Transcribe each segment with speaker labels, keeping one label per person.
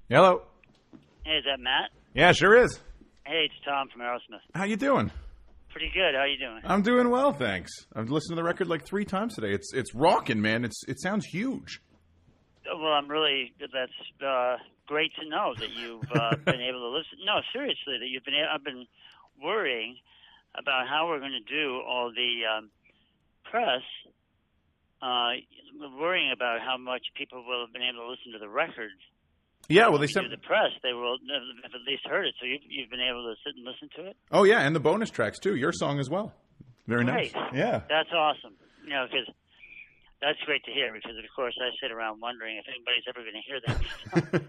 Speaker 1: Hello.
Speaker 2: Hey, is that Matt?
Speaker 1: Yeah, sure is.
Speaker 2: Hey, it's Tom from Aerosmith.
Speaker 1: How you doing?
Speaker 2: Pretty good. How you doing?
Speaker 1: I'm doing well, thanks. I've listened to the record like 3 times today. It's rocking, man. It sounds huge.
Speaker 2: Well, that's great to know that you've been able to listen. No, seriously, that you've been. I've been worrying about how we're going to do all the press. Worrying about how much people will have been able to listen to the record.
Speaker 1: Yeah, well,
Speaker 2: When
Speaker 1: they
Speaker 2: we
Speaker 1: sent
Speaker 2: do the press. They will have at least heard it. So you've been able to sit and listen to it.
Speaker 1: Oh yeah, and the bonus tracks too. Your song as well. Very
Speaker 2: Great.
Speaker 1: nice. Yeah.
Speaker 2: That's awesome. Because that's great to hear. Because of course I sit around wondering if anybody's ever going to hear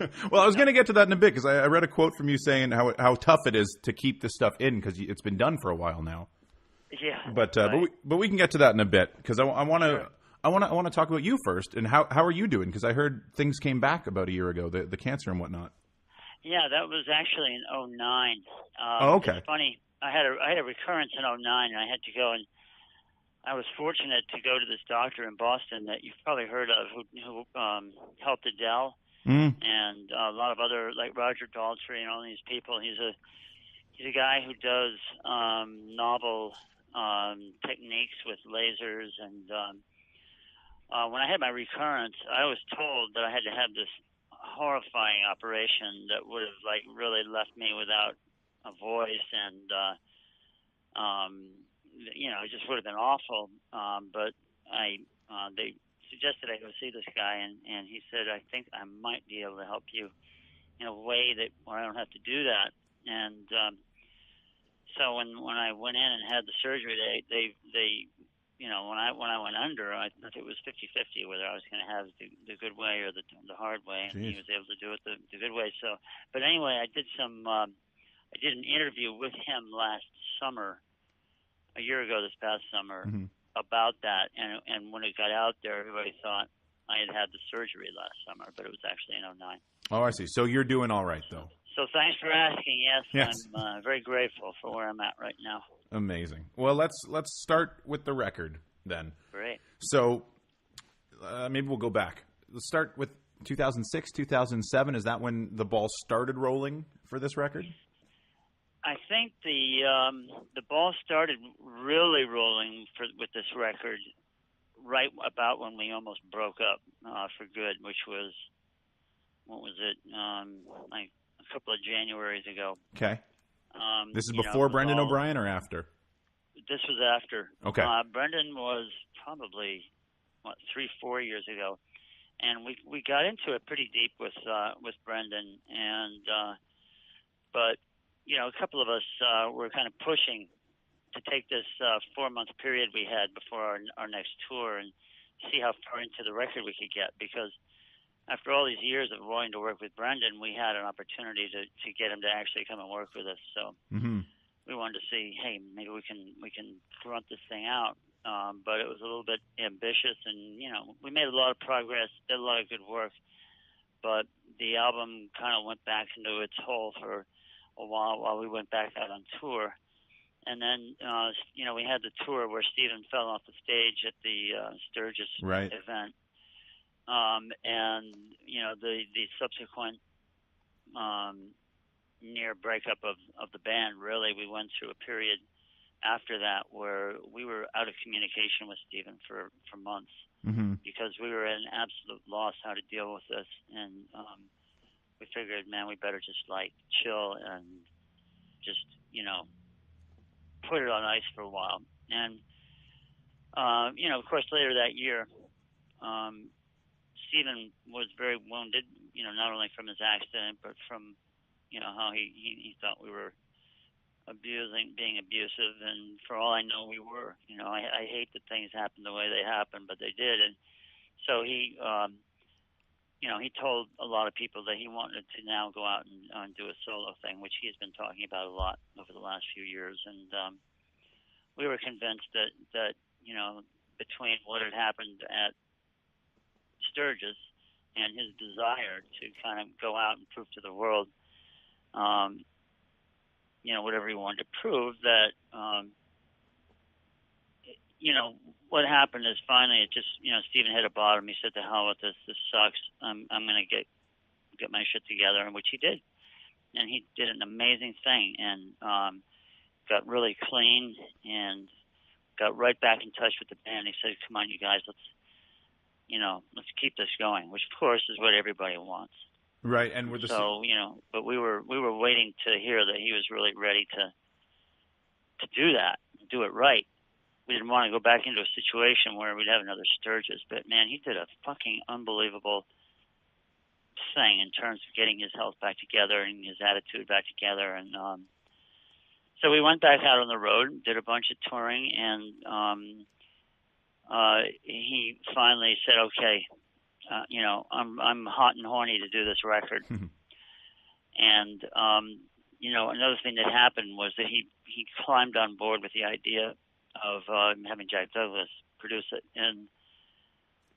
Speaker 2: that.
Speaker 1: Well, I was going to get to that in a bit because I read a quote from you saying how tough it is to keep this stuff in because it's been done for a while now.
Speaker 2: Yeah.
Speaker 1: But
Speaker 2: right.
Speaker 1: but we can get to that in a bit because I want to.
Speaker 2: Sure.
Speaker 1: I want to talk about you first, and how are you doing? Because I heard things came back about a year ago, the cancer and whatnot.
Speaker 2: Yeah, that was actually in 2009.
Speaker 1: Okay.
Speaker 2: It's funny. I had a recurrence in 2009, and I had to go, and I was fortunate to go to this doctor in Boston that you've probably heard of, who helped Adele and a lot of other, like Roger Daltrey and all these people. He's a guy who does novel techniques with lasers and. When I had my recurrence, I was told that I had to have this horrifying operation that would have really left me without a voice, and it just would have been awful. But they suggested I go see this guy, and he said, I think I might be able to help you in a way where I don't have to do that. And so when I went in and had the surgery, they when I went under, I thought it was 50-50 whether I was going to have the good way or the hard way, and
Speaker 1: Jeez.
Speaker 2: he was able to do it the good way. So, but anyway, I did an interview with him last summer, a year ago this past summer, about that, and when it got out there, everybody thought I had the surgery last summer, but it was actually in 2009.
Speaker 1: Oh, I see. So you're doing all right, though.
Speaker 2: So thanks for asking.
Speaker 1: Yes.
Speaker 2: I'm very grateful for where I'm at right now.
Speaker 1: Amazing. Well, let's start with the record then.
Speaker 2: Great.
Speaker 1: So maybe we'll go back. Let's start with 2006, 2007. Is that when the ball started rolling for this record?
Speaker 2: I think the ball started really rolling with this record right about when we almost broke up for good, which was, what was it, like a couple of Januaries ago.
Speaker 1: Okay. This is before Brendan O'Brien or after?
Speaker 2: This was after.
Speaker 1: Okay.
Speaker 2: Brendan was probably 3-4 years ago, and we got into it pretty deep with Brendan, and but a couple of us were kind of pushing to take this 4-month period we had before our next tour and see how far into the record we could get, because after all these years of wanting to work with Brendan, we had an opportunity to get him to actually come and work with us. So we wanted to see, hey, maybe we can grunt this thing out. But it was a little bit ambitious, and we made a lot of progress, did a lot of good work. But the album kind of went back into its hole for a while we went back out on tour. And then we had the tour where Stephen fell off the stage at the Sturgis event. And the subsequent near breakup of the band, really, we went through a period after that where we were out of communication with Stephen for months because we were at an absolute loss how to deal with this, and we figured, man, we better just chill and just put it on ice for a while. And of course, later that year, Stephen was very wounded, not only from his accident, but from, how he thought we were being abusive. And for all I know, we were. I hate that things happened the way they happened, but they did. And so he told a lot of people that he wanted to now go out and do a solo thing, which he's been talking about a lot over the last few years. And we were convinced that between what had happened at Sturgis and his desire to kind of go out and prove to the world, whatever he wanted to prove, that you know, what happened is finally it just, you know, Steven hit a bottom. He said, "To hell with this. This sucks. I'm going to get my shit together," and which he did. And he did an amazing thing and got really clean and got right back in touch with the band. He said, "Come on, you guys, let's keep this going," which of course is what everybody wants.
Speaker 1: Right, and we're
Speaker 2: so but we were waiting to hear that he was really ready to do that, do it right. We didn't want to go back into a situation where we'd have another Sturgis, but man, he did a fucking unbelievable thing in terms of getting his health back together and his attitude back together. And so we went back out on the road, did a bunch of touring, and he finally said, "Okay, I'm hot and horny to do this record." And another thing that happened was that he climbed on board with the idea of having Jack Douglas produce it. And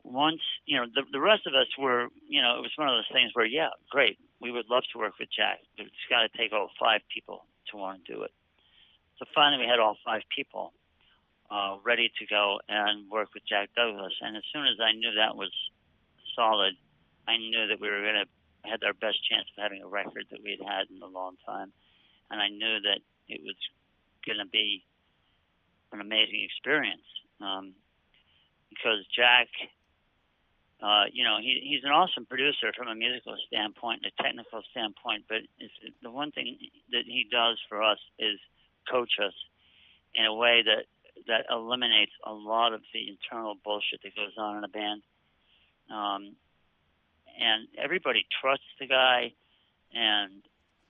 Speaker 2: once, the rest of us were, it was one of those things where, yeah, great, we would love to work with Jack, but it's got to take all 5 people to want to do it. So finally we had all 5 people ready to go and work with Jack Douglas. And as soon as I knew that was solid, I knew that we were going to had our best chance of having a record that we had in a long time. And I knew that it was going to be an amazing experience because Jack, he's an awesome producer from a musical standpoint, a technical standpoint, but the one thing that he does for us is coach us in a way that eliminates a lot of the internal bullshit that goes on in a band. And everybody trusts the guy, and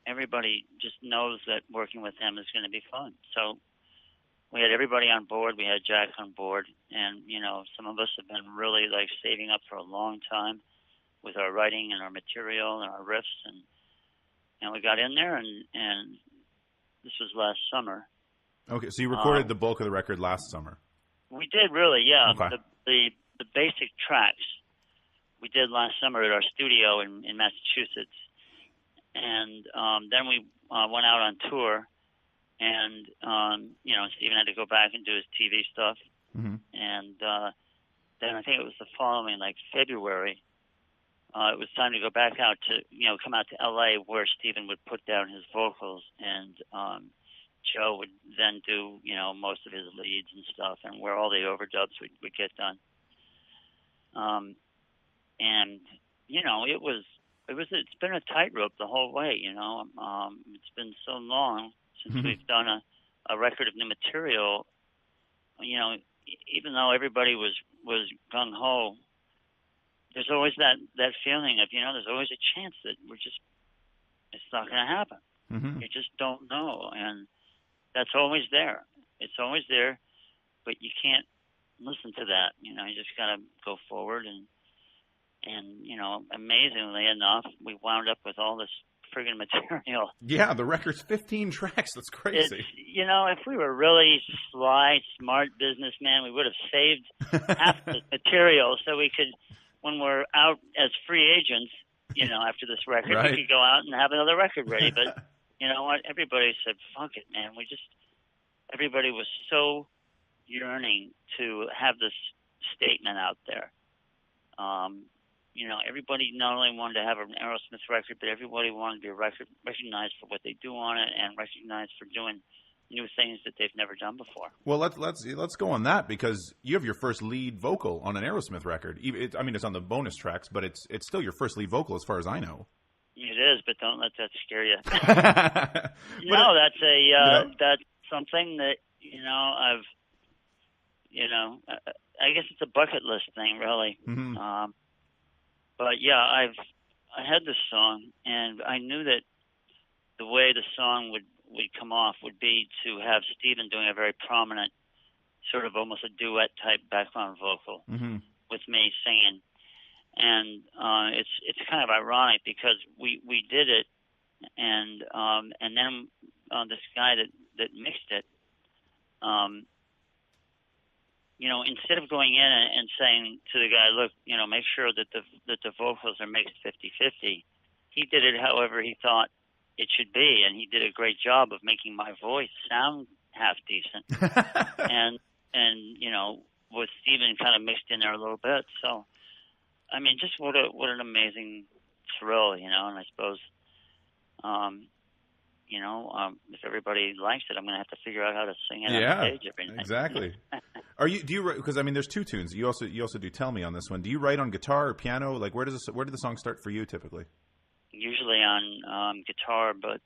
Speaker 2: everybody just knows that working with him is going to be fun. So we had everybody on board. We had Jack on board, and some of us have been really saving up for a long time with our writing and our material and our riffs, and we got in there, and this was last summer.
Speaker 1: Okay, so you recorded the bulk of the record last summer.
Speaker 2: We did, really, yeah.
Speaker 1: Okay.
Speaker 2: The basic tracks we did last summer at our studio in Massachusetts, and then we went out on tour. And, Steven had to go back and do his TV stuff. Mm-hmm. And then I think it was the following, February, it was time to go back out to, come out to L.A. where Steven would put down his vocals. And Joe would then do, most of his leads and stuff, and where all the overdubs would get done. It's been a tightrope the whole way, it's been so long since we've done a record of new material. Even though everybody was gung-ho, there's always that feeling of, there's always a chance that it's not going to happen. Mm-hmm. You just don't know. And that's always there. It's always there, but you can't listen to that. You just got to go forward. And amazingly enough, we wound up with all this friggin' material.
Speaker 1: Yeah, the record's 15 tracks. That's crazy.
Speaker 2: If we were really sly, smart businessmen, we would have saved half the material so we could, when we're out as free agents, after this record, right, we could go out and have another record ready. But you know what? Everybody said, fuck it, man. Everybody was so yearning to have this statement out there. Everybody not only wanted to have an Aerosmith record, but everybody wanted to be recognized for what they do on it and recognized for doing new things that they've never done before.
Speaker 1: Well, let's go on that, because you have your first lead vocal on an Aerosmith record. It's on the bonus tracks, but it's still your first lead vocal as far as I know.
Speaker 2: It is, but don't let that scare you. That's something that I guess it's a bucket list thing, really. Mm-hmm. But yeah, I had this song, and I knew that the way the song would come off would be to have Steven doing a very prominent, sort of almost a duet type background vocal, mm-hmm, with me singing. And it's kind of ironic because we did it, and then this guy that mixed it, instead of going in and saying to the guy, look, make sure that the vocals are mixed 50-50, he did it however he thought it should be, and he did a great job of making my voice sound half decent. And and with Steven kind of mixed in there a little bit. So, I mean, just what an amazing thrill, and I suppose, if everybody likes it, I'm going to have to figure out how to sing it on stage every night.
Speaker 1: Exactly. Do you, because I mean, there's two tunes. You also do Tell Me on this one. Do you write on guitar or piano? Like, where did the song start for you typically?
Speaker 2: Usually on guitar, but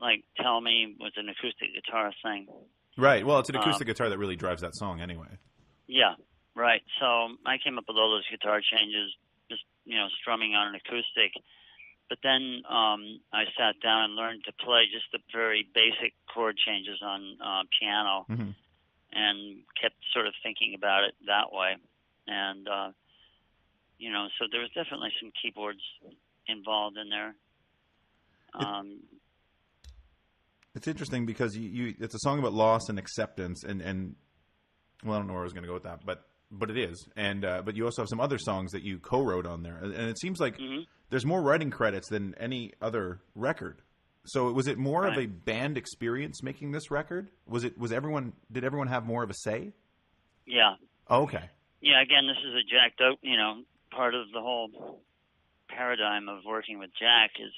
Speaker 2: like Tell Me was an acoustic guitar thing.
Speaker 1: Right. Well, it's an acoustic guitar that really drives that song anyway.
Speaker 2: Yeah. Right. So I came up with all those guitar changes, just strumming on an acoustic. But then I sat down and learned to play just the very basic chord changes on piano, and kept sort of thinking about it that way. And so there was definitely some keyboards involved in there.
Speaker 1: It's interesting because it's a song about loss and acceptance, and well, I don't know where I was going to go with that, but it is, and but you also have some other songs that you co-wrote on there, and it seems like there's more writing credits than any other record. So was it more of a band experience making this record? Did everyone have more of a say?
Speaker 2: Yeah.
Speaker 1: Oh, okay.
Speaker 2: Yeah. Again, this is a Jack Doak. Part of the whole paradigm of working with Jack is,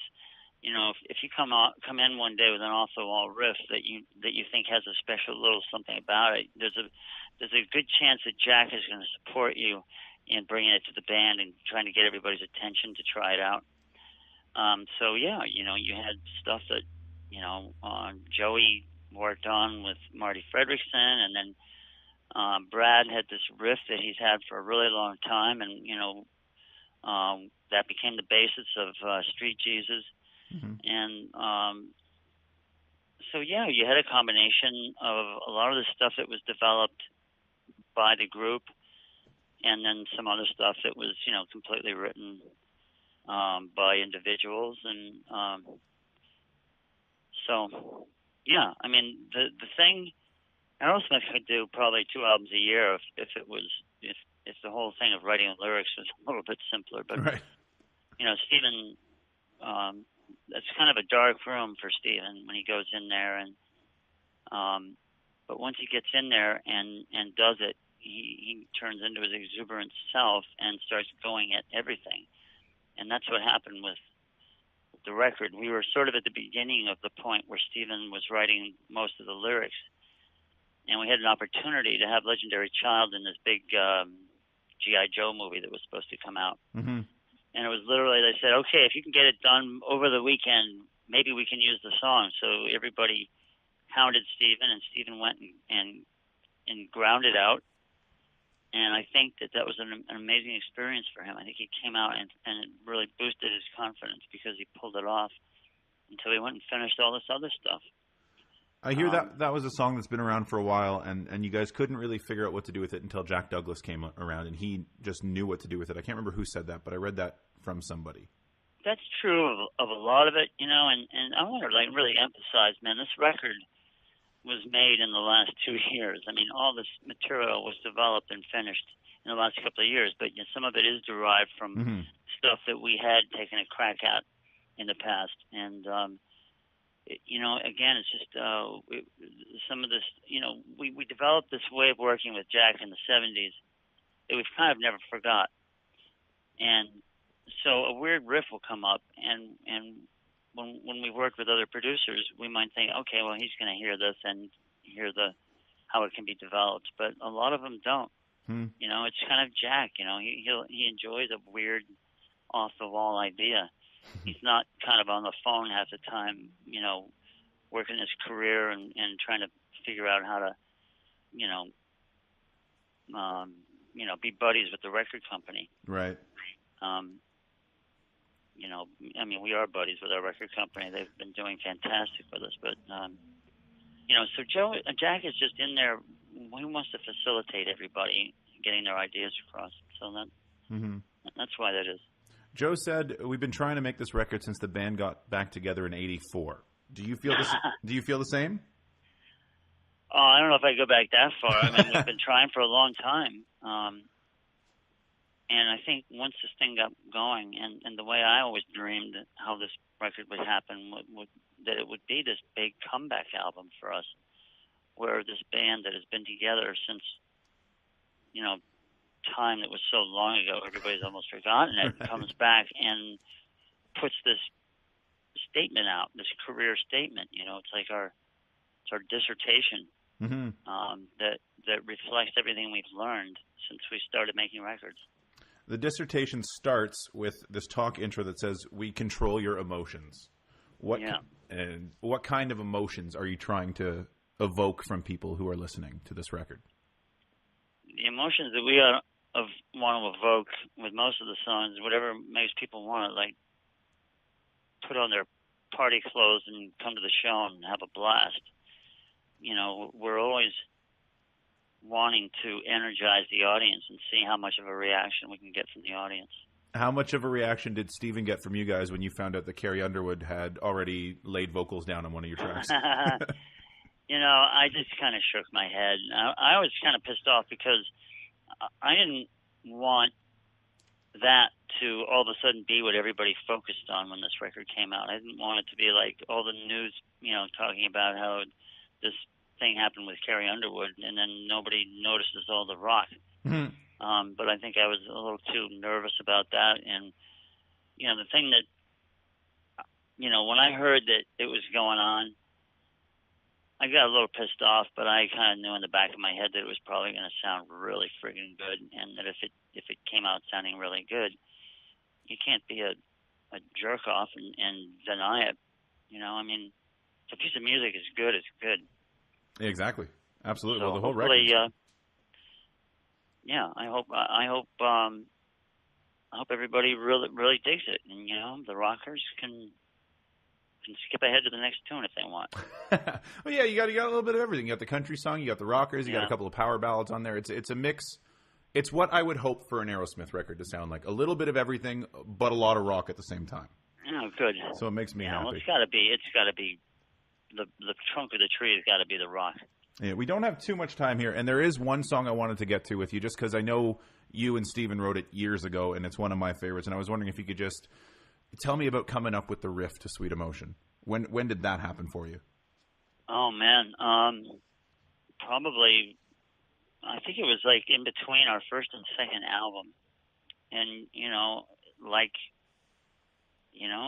Speaker 2: if you come in one day with an off-the-wall riff that you think has a special little something about it, there's a good chance that Jack is going to support you in bringing it to the band and trying to get everybody's attention to try it out. So yeah, you had stuff that Joey worked on with Marty Fredrickson, and then Brad had this riff that he's had for a really long time, and that became the basis of Street Jesus. And so yeah, you had a combination of a lot of the stuff that was developed by the group, and then some other stuff that was completely written by individuals. And so yeah, I mean the thing, Aerosmith could do probably 2 albums a year if the whole thing of writing lyrics was a little bit simpler. But Steven, that's kind of a dark room for Steven when he goes in there, and but once he gets in there and does it, he turns into his exuberant self and starts going at everything. And that's what happened with the record. We were sort of at the beginning of the point where Steven was writing most of the lyrics, and we had an opportunity to have Legendary Child in this big G.I. Joe movie that was supposed to come out. And it was literally, they said, okay, if you can get it done over the weekend, maybe we can use the song. So everybody hounded Steven, and Steven went and ground it out. And I think that was an amazing experience for him. I think he came out and it really boosted his confidence because he pulled it off until he went and finished all this other stuff.
Speaker 1: I hear that was a song that's been around for a while, and you guys couldn't really figure out what to do with it until Jack Douglas came around, and he just knew what to do with it. I can't remember who said that, but I read that from somebody.
Speaker 2: That's true of a lot of it, and I want to really emphasize, man, this record was made in the last 2 years. I mean, all this material was developed and finished in the last couple of years, but some of it is derived from stuff that we had taken a crack at in the past, and again, it's just some of this. We developed this way of working with Jack in the '70s that we've kind of never forgot. And so a weird riff will come up, and when we work with other producers, we might think, okay, well, he's going to hear this and hear how it can be developed, but a lot of them don't. It's kind of Jack. He enjoys a weird, off the wall idea. He's not kind of on the phone half the time, working his career and trying to figure out how to, be buddies with the record company.
Speaker 1: Right.
Speaker 2: I mean, we are buddies with our record company. They've been doing fantastic with us, but, so Jack is just in there. He wants to facilitate everybody getting their ideas across. So that's why that is.
Speaker 1: Joe said, we've been trying to make this record since the band got back together in '84. Do you feel Do you feel the same?
Speaker 2: Oh, I don't know if I go back that far. I mean, we've been trying for a long time. And I think once this thing got going, and the way I always dreamed how this record would happen, that it would be this big comeback album for us, where this band that has been together since, time that was so long ago, everybody's almost forgotten it, comes back and puts this statement out, this career statement. It's like it's our dissertation that reflects everything we've learned since we started making records.
Speaker 1: The dissertation starts with this talk intro that says, "We control your emotions." What kind of emotions are you trying to evoke from people who are listening to this record?
Speaker 2: The emotions that we want to evoke with most of the songs, whatever makes people want to like put on their party clothes and come to the show and have a blast. We're always wanting to energize the audience and see how much of a reaction we can get from the audience.
Speaker 1: How much of a reaction did Steven get from you guys when you found out that Carrie Underwood had already laid vocals down on one of your tracks?
Speaker 2: I just kind of shook my head. I was kind of pissed off because I didn't want that to all of a sudden be what everybody focused on when this record came out. I didn't want it to be like all the news, talking about how this thing happened with Carrie Underwood, and then nobody notices all the rock.
Speaker 1: Mm-hmm.
Speaker 2: But I think I was a little too nervous about that. And, the thing that, when I heard that it was going on, I got a little pissed off, but I kind of knew in the back of my head that it was probably going to sound really friggin' good, and that if it came out sounding really good, you can't be a jerk off and deny it. If a piece of music is good, it's good.
Speaker 1: Exactly. Absolutely.
Speaker 2: So
Speaker 1: well, the whole record.
Speaker 2: I hope everybody really digs it, and the rockers can skip ahead to the next tune if they want.
Speaker 1: Well, yeah, you got a little bit of everything. You got the country song, you got the rockers, you got a couple of power ballads on there. It's a mix. It's what I would hope for an Aerosmith record to sound like. A little bit of everything, but a lot of rock at the same time.
Speaker 2: Oh, good.
Speaker 1: So it makes me happy.
Speaker 2: Well, it's got to be the trunk of the tree has got to be the rock.
Speaker 1: Yeah, we don't have too much time here, and there is one song I wanted to get to with you, just because I know you and Steven wrote it years ago, and it's one of my favorites. And I was wondering if you could just tell me about coming up with the riff to "Sweet Emotion." When did that happen for you?
Speaker 2: Oh man, probably. I think it was like in between our first and second album, and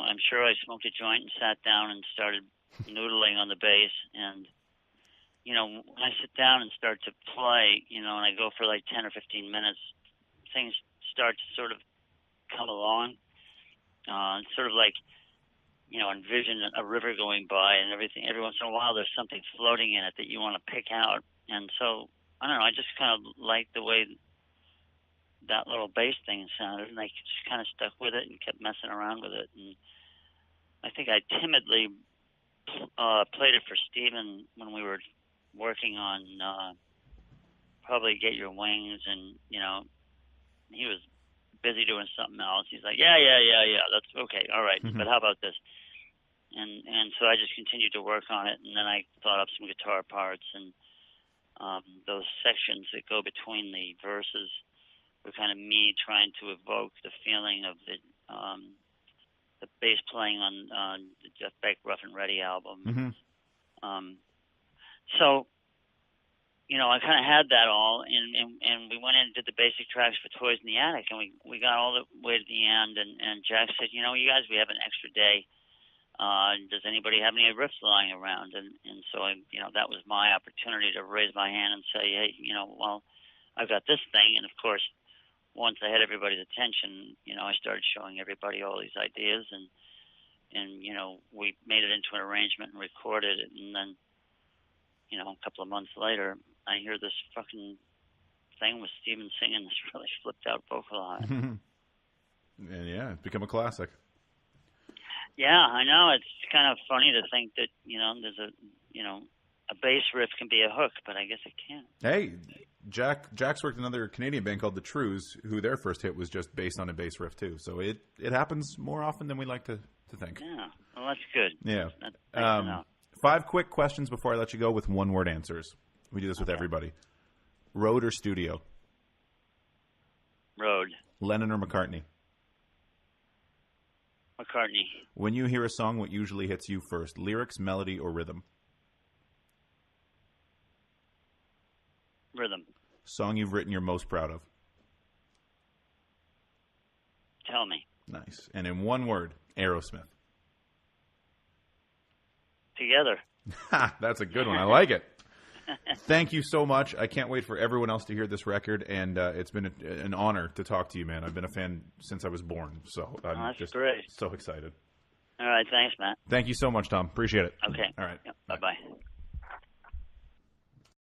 Speaker 2: I'm sure I smoked a joint and sat down and started noodling on the bass, and when I sit down and start to play, and I go for like 10 or 15 minutes, things start to sort of come along. It's sort of like, envision a river going by and everything. Every once in a while, there's something floating in it that you want to pick out. And so, I don't know, I just kind of liked the way that little bass thing sounded, and I just kind of stuck with it and kept messing around with it. And I think I timidly played it for Steven when we were working on probably Get Your Wings, and he was busy doing something else. He's like, yeah, that's okay, all right, but how about this? And so I just continued to work on it, and then I thought up some guitar parts, and those sections that go between the verses were kind of me trying to evoke the feeling of the bass playing on the Jeff Beck Rough and Ready album. So, I kind of had that all, and we went in and did the basic tracks for Toys in the Attic, and we got all the way to the end, and Jack said, you guys, we have an extra day. Does anybody have any riffs lying around? And so that was my opportunity to raise my hand and say, hey, well, I've got this thing. And of course, once I had everybody's attention, I started showing everybody all these ideas, and we made it into an arrangement and recorded it. And then, a couple of months later, I hear this fucking thing with Steven singing this really flipped out vocal on it.
Speaker 1: And yeah, it's become a classic.
Speaker 2: Yeah, I know. It's kind of funny to think that, there's a bass riff can be a hook, but I guess it can't.
Speaker 1: Hey, Jack's worked in another Canadian band called The Trues, who their first hit was just based on a bass riff too. So it happens more often than we like to think.
Speaker 2: Yeah, well, that's good.
Speaker 1: Yeah.
Speaker 2: That's nice to know.
Speaker 1: 5 quick questions before I let you go with one-word answers. We do this with everybody. Road or studio?
Speaker 2: Road.
Speaker 1: Lennon or McCartney?
Speaker 2: McCartney.
Speaker 1: When you hear a song, what usually hits you first? Lyrics, melody, or rhythm? Song you've written you're most proud of.
Speaker 2: Tell me.
Speaker 1: Nice. And in one word, Aerosmith.
Speaker 2: Together.
Speaker 1: That's a good one. I like it. Thank you so much. I can't wait for everyone else to hear this record, and it's been an honor to talk to you, man. I've been a fan since I was born, so I'm just
Speaker 2: great.
Speaker 1: so excited.
Speaker 2: All right. Thanks, Matt.
Speaker 1: Thank you so much, Tom. Appreciate it.
Speaker 2: Okay.
Speaker 1: All right.
Speaker 2: Yep. Bye-bye.